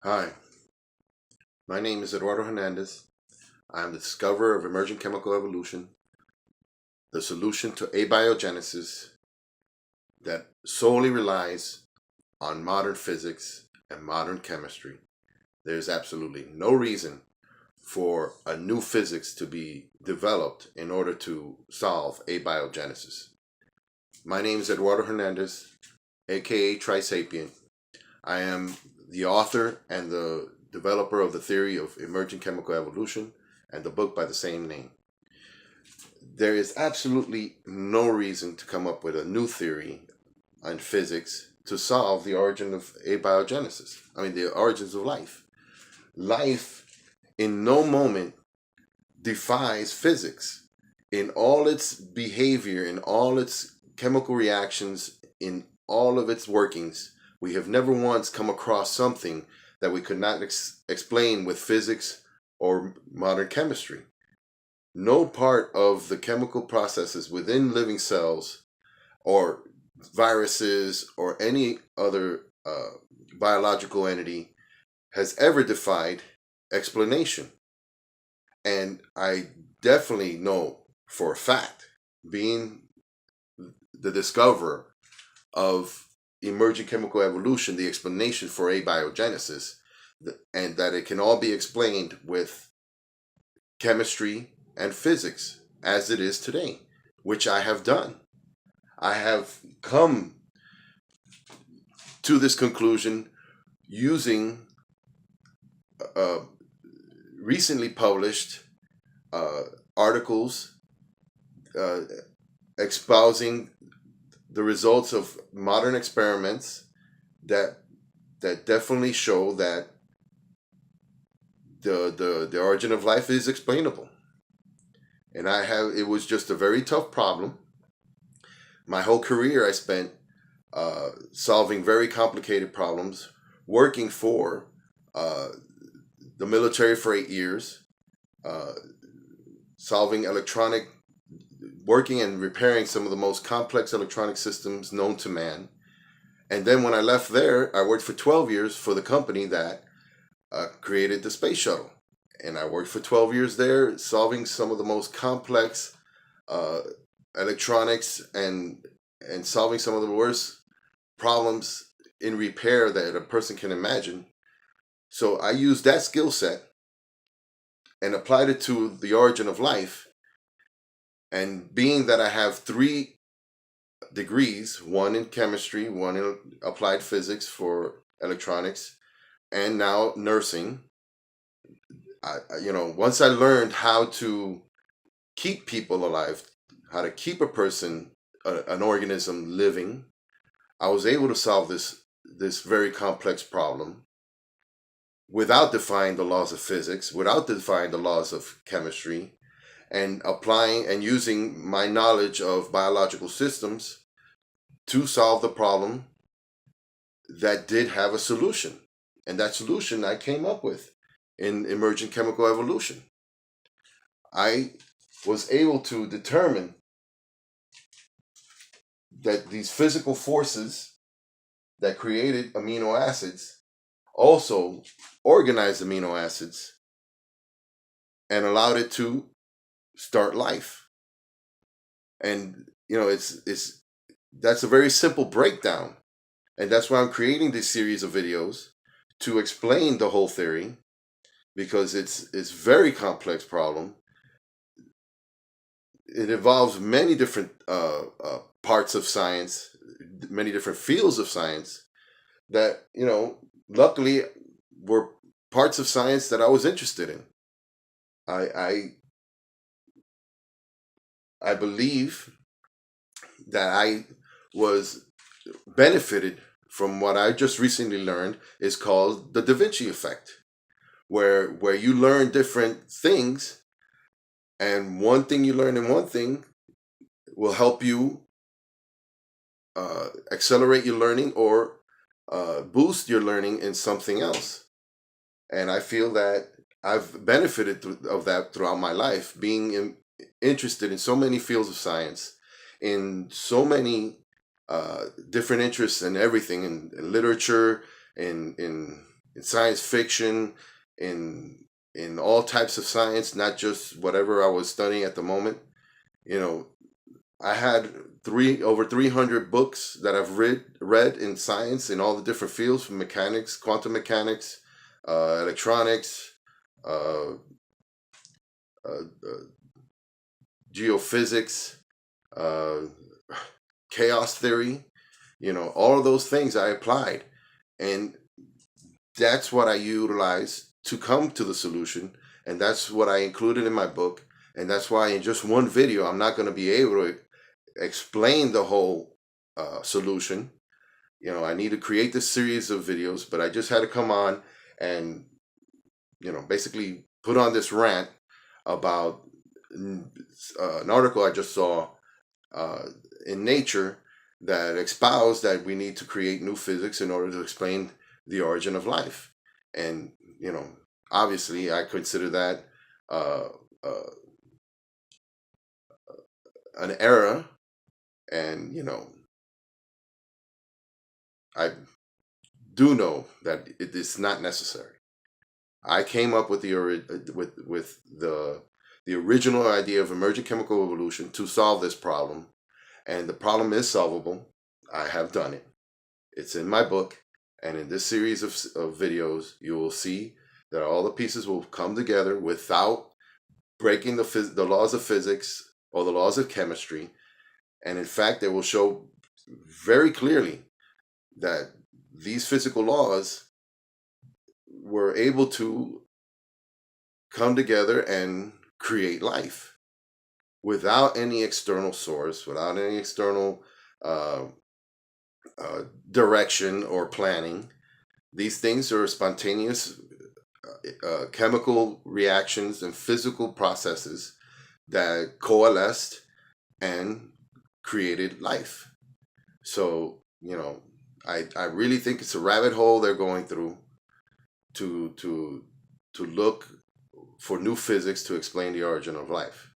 Hi, my name is Eduardo Hernandez. I am the discoverer of emergent chemical evolution, the solution to abiogenesis that solely relies on modern physics and modern chemistry. There's absolutely no reason for a new physics to be developed in order to solve abiogenesis. My name is Eduardo Hernandez, aka Trisapient. I am the author and the developer of the theory of emergent chemical evolution and the book by the same name. There is absolutely no reason to come up with a new theory on physics to solve the origin of abiogenesis. The origins of life. Life in no moment defies physics in all its behavior, in all its chemical reactions, in all of its workings. We have never once come across something that we could not explain with physics or modern chemistry. No part of the chemical processes within living cells or viruses or any other biological entity has ever defied explanation. And I definitely know for a fact, being the discoverer of emergent chemical evolution, the explanation for abiogenesis, and that it can all be explained with chemistry and physics as it is today, which I have done. I have come to this conclusion using uh, recently published uh, articles uh, espousing the results of modern experiments that definitely show that the origin of life is explainable. And it was just a very tough problem. My whole career I spent solving very complicated problems, working for uh, the military for 8 years, uh, solving working and repairing some of the most complex electronic systems known to man. And then when I left there, I worked for 12 years for the company that created the space shuttle. And I worked for 12 years there, solving some of the most complex uh, electronics and solving some of the worst problems in repair that a person can imagine. So I used that skill set and applied it to the origin of life. And being that I have 3 degrees, one in chemistry, one in applied physics for electronics, and now nursing, once I learned how to keep people alive, how to keep a person, an organism living, I was able to solve this very complex problem without defying the laws of physics, without defying the laws of chemistry, and applying and using my knowledge of biological systems to solve the problem that did have a solution. And that solution I came up with in emergent chemical evolution. I was able to determine that these physical forces that created amino acids also organized amino acids and allowed it to start life. And it's that's a very simple breakdown, and that's why I'm creating this series of videos to explain the whole theory, because it's very complex problem. It involves many different parts of science, many different fields of science that luckily were parts of science that I was interested in. I I believe that I was benefited from what I just recently learned is called the Da Vinci effect, where you learn different things, and one thing you learn in one thing will help you accelerate your learning or boost your learning in something else. And I feel that I've benefited of that throughout my life, being interested in so many fields of science, in so many different interests in everything, in literature, in science fiction, in all types of science, not just whatever I was studying at the moment. You know, I had over 300 books that I've read in science in all the different fields, from mechanics, quantum mechanics, electronics, uh, uh, geophysics, uh, chaos theory. All of those things I applied, and that's what I utilized to come to the solution, and that's what I included in my book. And that's why in just one video, I'm not going to be able to explain the whole solution. I need to create this series of videos, but I just had to come on and, basically put on this rant about an article I just saw uh, in Nature that espoused that we need to create new physics in order to explain the origin of life. And, obviously, I consider that uh, uh, an error. And, I do know that it is not necessary. I came up with the original idea of emergent chemical evolution to solve this problem, and the problem is solvable. I have done it. It's in my book, and in this series of videos, you will see that all the pieces will come together without breaking the laws of physics or the laws of chemistry, and in fact, they will show very clearly that these physical laws were able to come together and create life without any external source, without any external uh, direction or planning. These things are spontaneous chemical reactions and physical processes that coalesced and created life. So, I really think it's a rabbit hole they're going through to look for new physics to explain the origin of life.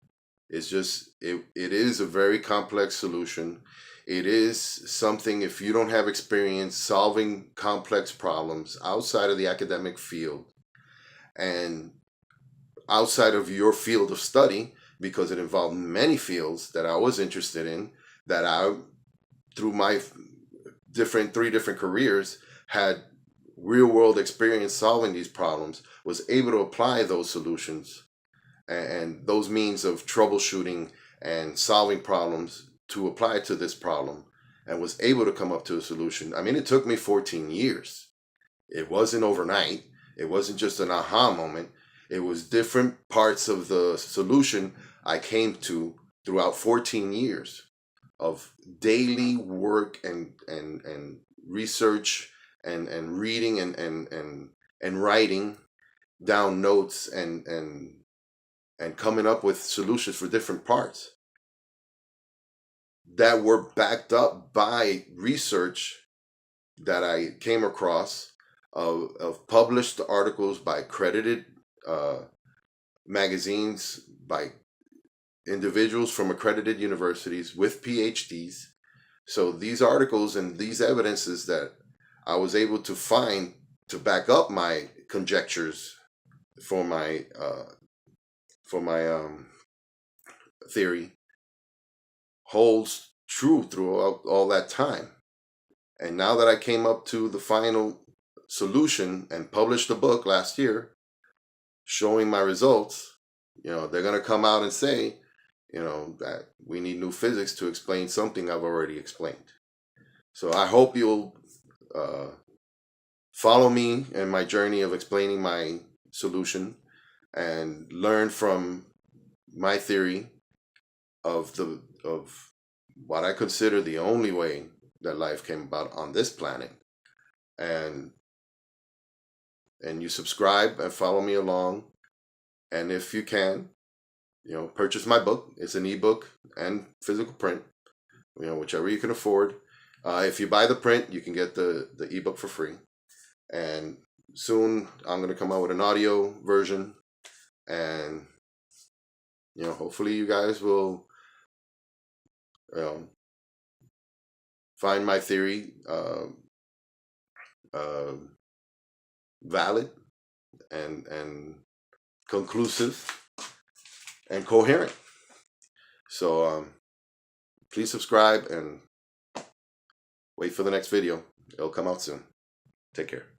It is a very complex solution. It is something, if you don't have experience solving complex problems outside of the academic field and outside of your field of study, because it involved many fields that I was interested in, that I, through my three different careers, had real world experience solving these problems, was able to apply those solutions and those means of troubleshooting and solving problems to apply to this problem, and was able to come up to a solution. I mean, it took me 14 years. It wasn't overnight. It wasn't just an aha moment. It was different parts of the solution I came to throughout 14 years of daily work and research and reading and writing down notes and coming up with solutions for different parts that were backed up by research that I came across of published articles by accredited uh, magazines, by individuals from accredited universities with PhDs. So these articles and these evidences that I was able to find to back up my conjectures for my theory holds true throughout all that time. And now that I came up to the final solution and published a book last year showing my results, they're going to come out and say, that we need new physics to explain something I've already explained. So I hope you'll uh, follow me in my journey of explaining my solution and learn from my theory of what I consider the only way that life came about on this planet. And you subscribe and follow me along. And if you can, purchase my book. It's an ebook and physical print, whichever you can afford. If you buy the print, you can get the ebook for free. And soon I'm going to come out with an audio version. And, hopefully you guys will find my theory uh, valid and conclusive and coherent. So please subscribe and wait for the next video. It'll come out soon. Take care.